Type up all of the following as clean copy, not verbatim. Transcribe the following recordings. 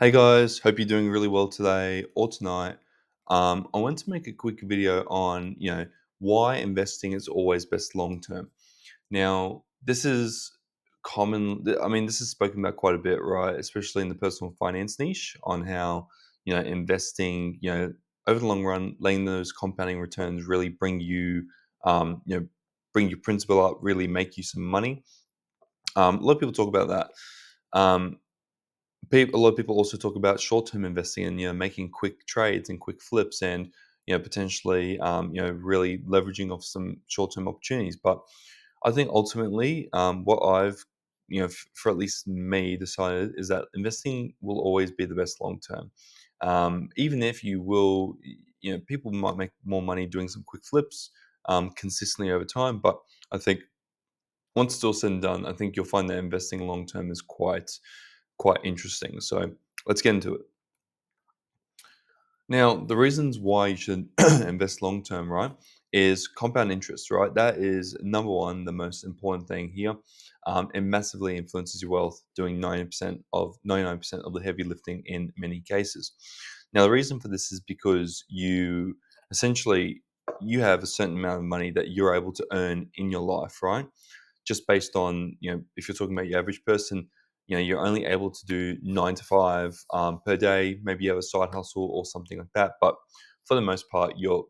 Hey guys, hope you're doing really well today or tonight. I want to make a quick video on, why investing is always best long term. Now, this is common. I mean, this is spoken about quite a bit, right? Especially in the personal finance niche, on how investing, over the long run, letting those compounding returns really bring you, um, you know, bring your principal up, really make you some money. A lot of people talk about that. Um, a lot of people also talk about short-term investing and making quick trades and quick flips and potentially really leveraging off some short-term opportunities. But I think ultimately, what I've for at least me decided is that investing will always be the best long term. Even if you will, people might make more money doing some quick flips consistently over time. But I think once it's all said and done, I think you'll find that investing long term is quite interesting. So let's get into it. Now, the reasons why you should invest long term, right, is compound interest, right? That is number one, the most important thing here. It massively influences your wealth, doing 99% of the heavy lifting in many cases. Now, the reason for this is because essentially you have a certain amount of money that you're able to earn in your life, right? Just based on if you're talking about your average person, you're only able to do 9 to 5 per day. Maybe you have a side hustle or something like that, but for the most part, you're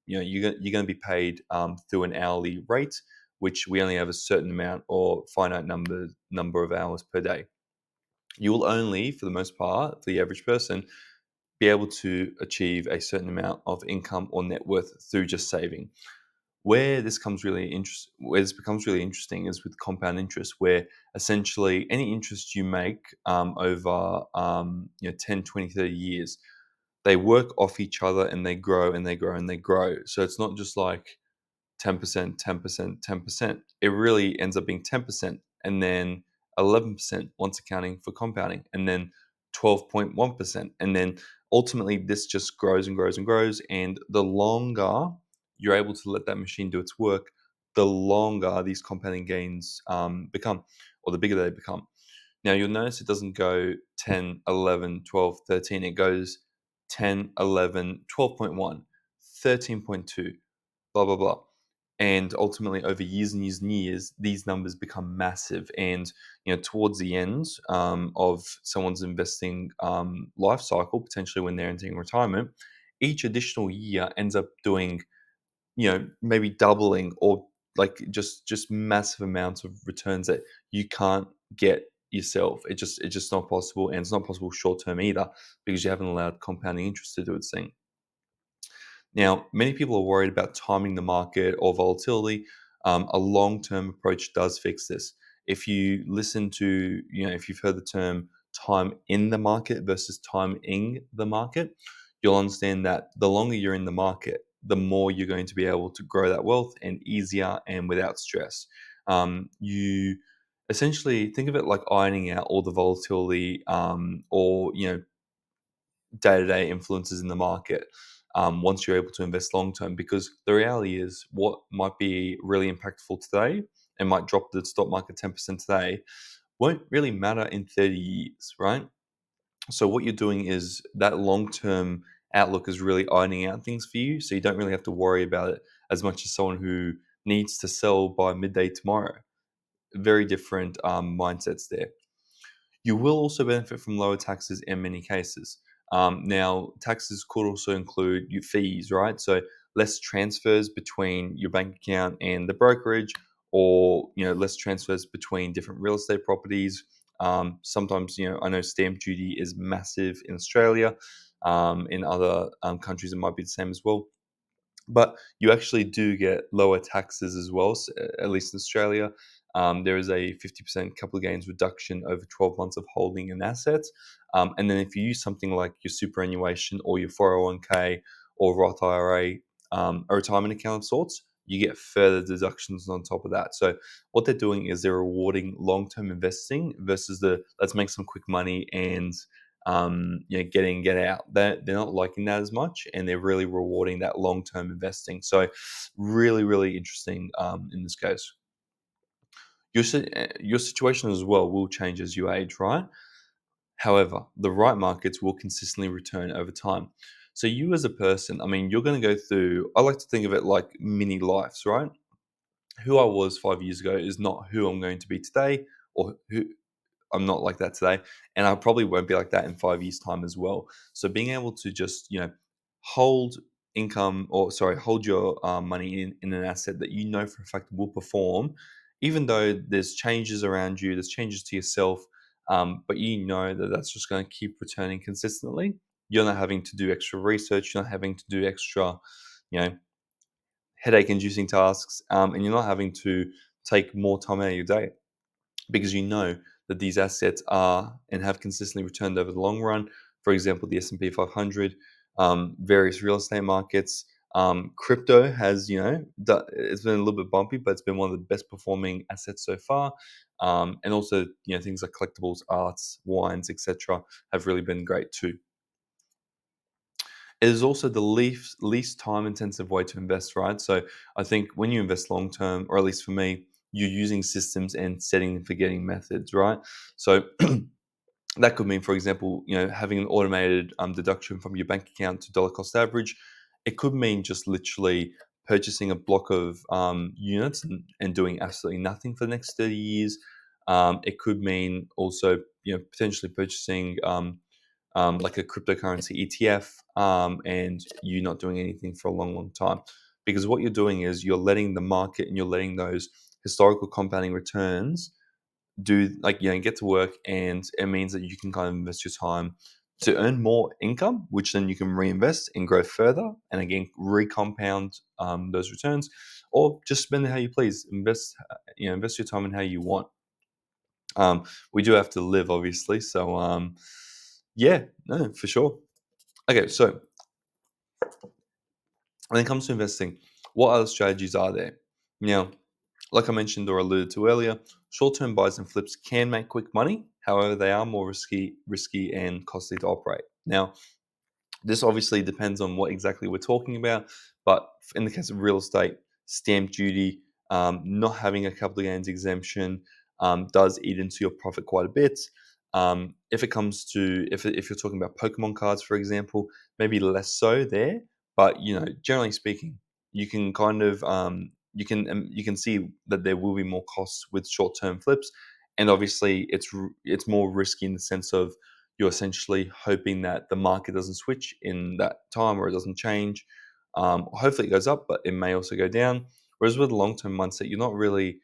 going to be paid through an hourly rate, which we only have a certain amount or finite number of hours per day. You will only, for the most part, for the average person, be able to achieve a certain amount of income or net worth through just saving. Where this becomes really interesting is with compound interest, where essentially any interest you make over 10, 20, 30 years, they work off each other and they grow and they grow and they grow. So it's not just like 10%, 10%, 10%. It really ends up being 10% and then 11% once accounting for compounding, and then 12.1%. And then ultimately, this just grows and grows and grows. And the longer you're able to let that machine do its work, the longer these compounding gains become, or the bigger they become. Now, you'll notice it doesn't go 10, 11, 12, 13. It goes 10, 11, 12.1, 13.2, blah blah blah. And ultimately, over years and years and years, these numbers become massive. And towards the end of someone's investing life cycle, potentially when they're entering retirement, each additional year ends up doing maybe doubling or like just massive amounts of returns that you can't get yourself. It's just not possible, and it's not possible short term either, because you haven't allowed compounding interest to do its thing. Now, many people are worried about timing the market or volatility. A long term approach does fix this. If you listen to, if you've heard the term time in the market versus timing the market, you'll understand that the longer you're in the market, the more you're going to be able to grow that wealth and easier and without stress. You essentially think of it like ironing out all the volatility or day to day influences in the market once you're able to invest long term. Because the reality is, what might be really impactful today and might drop the stock market 10% today won't really matter in 30 years, right? So, what you're doing is that long term outlook is really ironing out things for you. So, you don't really have to worry about it as much as someone who needs to sell by midday tomorrow. Very different mindsets there. You will also benefit from lower taxes in many cases. Now, taxes could also include your fees, right? So less transfers between your bank account and the brokerage, or less transfers between different real estate properties. Sometimes, I know stamp duty is massive in Australia. In other countries, it might be the same as well. But you actually do get lower taxes as well, at least in Australia. There is a 50% capital gains reduction over 12 months of holding an asset. And then if you use something like your superannuation or your 401k or Roth IRA, a retirement account of sorts, you get further deductions on top of that. So what they're doing is they're rewarding long-term investing versus the let's make some quick money and get out. They're not liking that as much, and they're really rewarding that long term investing. So, really, really interesting in this case. Your situation as well will change as you age, right? However, the right markets will consistently return over time. So you as a person, I mean, you're going to go through, I like to think of it like mini lives, right? Who I was 5 years ago is not who I'm going to be today, or who I'm not like that today, and I probably won't be like that in 5 years' time as well. So being able to just hold income, or sorry, hold your money in an asset that you know for a fact will perform, even though there's changes around you, there's changes to yourself, but you know that that's just going to keep returning consistently. You're not having to do extra research. You're not having to do extra, you know, headache-inducing tasks, and you're not having to take more time out of your day because you know that these assets are and have consistently returned over the long run. For example, the S&P 500, various real estate markets. Crypto has, it's been a little bit bumpy, but it's been one of the best performing assets so far. And also, things like collectibles, arts, wines, etc., have really been great too. It is also the least time intensive way to invest, right? So I think when you invest long term, or at least for me, you're using systems and setting and forgetting methods, right? So that could mean, for example, having an automated deduction from your bank account to dollar cost average. It could mean just literally purchasing a block of units and doing absolutely nothing for the next 30 years. It could mean also, potentially purchasing like a cryptocurrency ETF, and you not doing anything for a long, long time. Because what you're doing is you're letting the market and you're letting those historical compounding returns do, like, get to work, and it means that you can kind of invest your time to earn more income, which then you can reinvest and grow further, and again recompound those returns, or just spend it how you please. Invest your time in how you want. We do have to live, obviously, so yeah, no, for sure. Okay, so when it comes to investing, what other strategies are there? Now, like I mentioned or alluded to earlier, short-term buys and flips can make quick money. However, they are more risky and costly to operate. Now, this obviously depends on what exactly we're talking about, but in the case of real estate, stamp duty, not having a capital gains exemption, does eat into your profit quite a bit. If it comes to, if you're talking about Pokemon cards, for example, maybe less so there, but generally speaking, you can kind of you can see that there will be more costs with short term flips, and obviously it's more risky in the sense of you're essentially hoping that the market doesn't switch in that time, or it doesn't change. Hopefully, it goes up, but it may also go down. Whereas with a long-term mindset, you're not really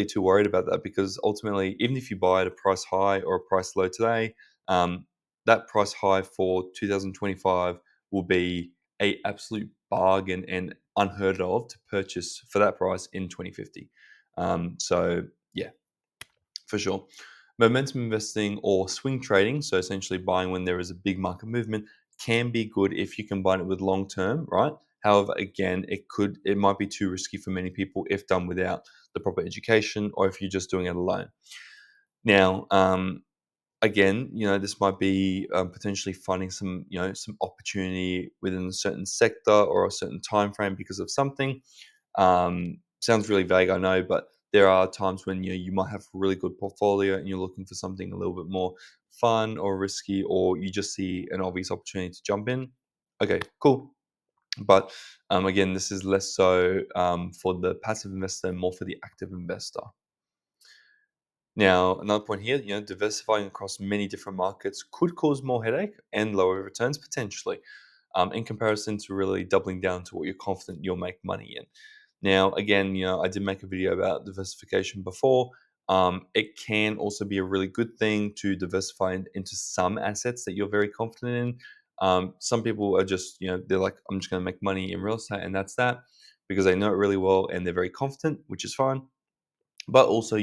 too worried about that, because ultimately, even if you buy at a price high or a price low today, um, that price high for 2025 will be a absolute bargain and unheard of to purchase for that price in 2050. So yeah, for sure. Momentum investing or swing trading, so essentially buying when there is a big market movement, can be good if you combine it with long term, right? However, again, it might be too risky for many people if done without the proper education, or if you're just doing it alone. Now, again, this might be potentially finding some opportunity within a certain sector or a certain time frame because of something. Sounds really vague, I know, but there are times when you might have a really good portfolio and you're looking for something a little bit more fun or risky, or you just see an obvious opportunity to jump in. Okay, cool. But again, this is less so for the passive investor and more for the active investor. Now, another point here, diversifying across many different markets could cause more headache and lower returns potentially, in comparison to really doubling down to what you're confident you'll make money in. Now, again, I did make a video about diversification before. It can also be a really good thing to diversify into some assets that you're very confident in. Some people are just, they're like, I'm just going to make money in real estate, and that's that, because they know it really well and they're very confident, which is fine. But also,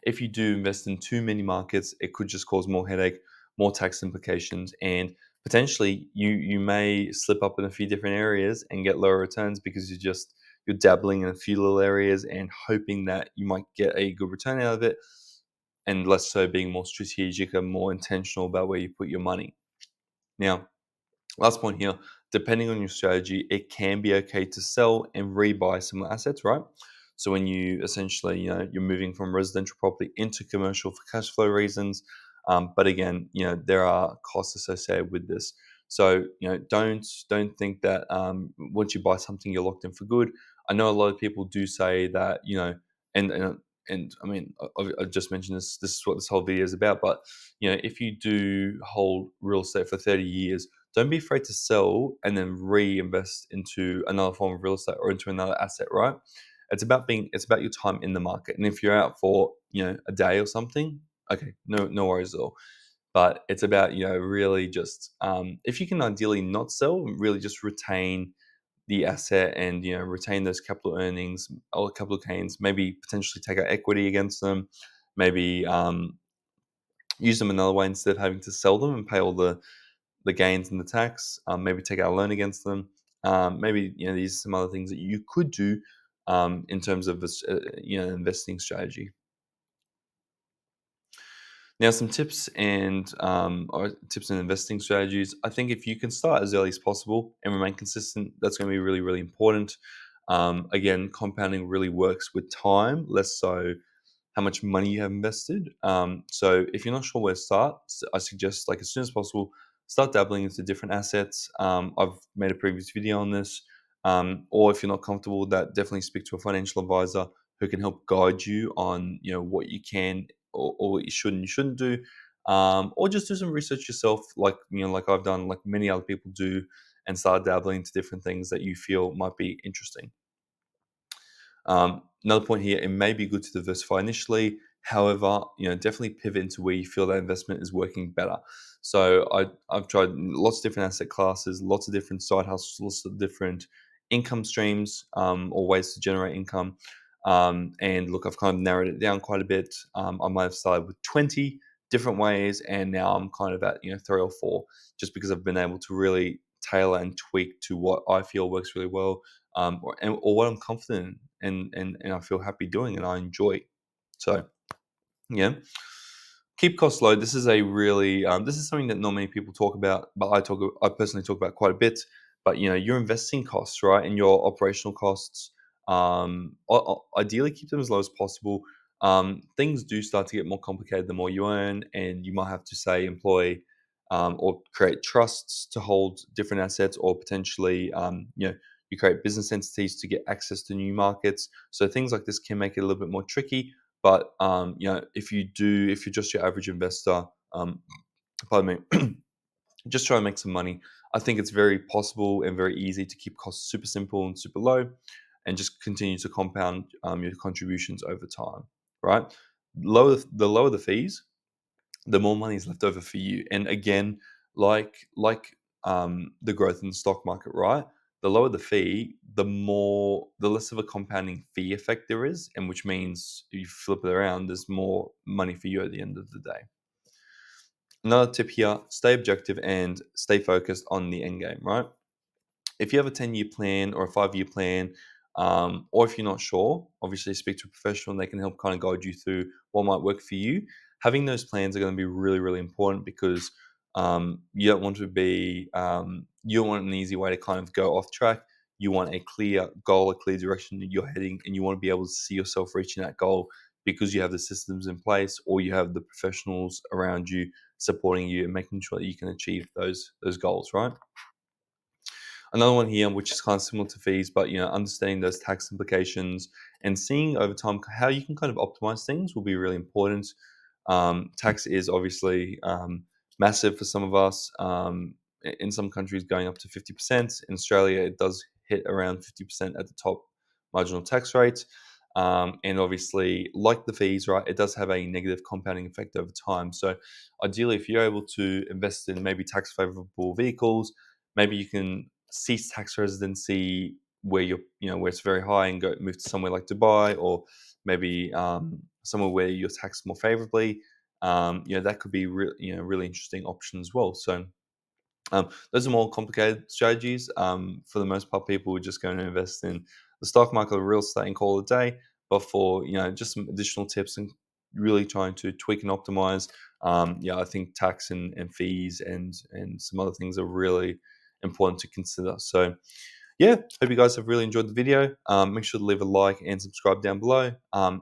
if you do invest in too many markets, it could just cause more headache, more tax implications, and potentially you may slip up in a few different areas and get lower returns because you're dabbling in a few little areas and hoping that you might get a good return out of it, and less so being more strategic and more intentional about where you put your money. Now, last point here, depending on your strategy, it can be okay to sell and rebuy similar assets, right? So when you essentially, you're moving from residential property into commercial for cash flow reasons, But again, there are costs associated with this. So don't think that once you buy something you're locked in for good. I know a lot of people do say that and and and I mean I just mentioned this. This is what this whole video is about. But if you do hold real estate for 30 years, don't be afraid to sell and then reinvest into another form of real estate or into another asset, right? It's about your time in the market. And if you're out for, a day or something, okay, no worries at all. But it's about, really just if you can ideally not sell, really just retain the asset and retain those capital earnings or capital gains, maybe potentially take out equity against them, maybe use them another way instead of having to sell them and pay all the gains and the tax. Maybe take out a loan against them. Maybe these are some other things that you could do in terms of this, investing strategy. Now, some tips and investing strategies. I think if you can start as early as possible and remain consistent, that's going to be really, really important. Again, compounding really works with time, less so how much money you have invested. So if you're not sure where to start, I suggest like as soon as possible, start dabbling into different assets. I've made a previous video on this. Or if you're not comfortable with that, definitely speak to a financial advisor who can help guide you on what you can or what you should and you shouldn't do. Or just do some research yourself, like I've done, like many other people do, and start dabbling into different things that you feel might be interesting. Another point here, it may be good to diversify initially. However, definitely pivot into where you feel that investment is working better. So I've tried lots of different asset classes, lots of different side hustles, lots of different income streams or ways to generate income. And look, I've kind of narrowed it down quite a bit. I might have started with 20 different ways, and now I'm kind of at 3 or 4, just because I've been able to really tailor and tweak to what I feel works really well, or what I'm confident and I feel happy doing and I enjoy. So yeah, keep costs low. This is a really this is something that not many people talk about, but I personally talk about quite a bit. But your investing costs, right, and your operational costs, ideally keep them as low as possible. Things do start to get more complicated the more you earn, and you might have to say employ or create trusts to hold different assets, or potentially you create business entities to get access to new markets. So things like this can make it a little bit more tricky. But if you're just your average investor, pardon me, just trying to make some money, I think it's very possible and very easy to keep costs super simple and super low, and just continue to compound your contributions over time. Right? The lower the fees, the more money is left over for you. And again, like the growth in the stock market, right? The lower the fee, the less of a compounding fee effect there is, and which means if you flip it around, there's more money for you at the end of the day. Another tip here: stay objective and stay focused on the end game, right? If you have a 10-year plan or a 5-year plan, or if you're not sure, obviously speak to a professional and they can help kind of guide you through what might work for you. Having those plans are going to be really, really important because you don't want an easy way to kind of go off track. You want a clear goal, a clear direction that you're heading, and you want to be able to see yourself reaching that goal because you have the systems in place or you have the professionals around you supporting you and making sure that you can achieve those goals, right? Another one here, which is kind of similar to fees, but understanding those tax implications and seeing over time how you can kind of optimize things will be really important. Tax is obviously massive for some of us. In some countries, going up to 50%. In Australia, it does hit around 50% at the top marginal tax rate. And obviously, like the fees, right, it does have a negative compounding effect over time. So, ideally, if you're able to invest in maybe tax favorable vehicles, maybe you can cease tax residency where where it's very high and go move to somewhere like Dubai, or maybe somewhere where you're taxed more favorably. That could be really interesting option as well. So those are more complicated strategies. For the most part, people are just going to invest in the stock market or real estate and call it a day. But for just some additional tips and really trying to tweak and optimize, I think tax and fees and some other things are really important to consider. So yeah, hope you guys have really enjoyed the video. Make sure to leave a like and subscribe down below.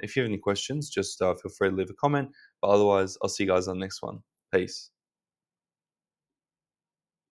If you have any questions, just feel free to leave a comment. But otherwise, I'll see you guys on the next one. Peace.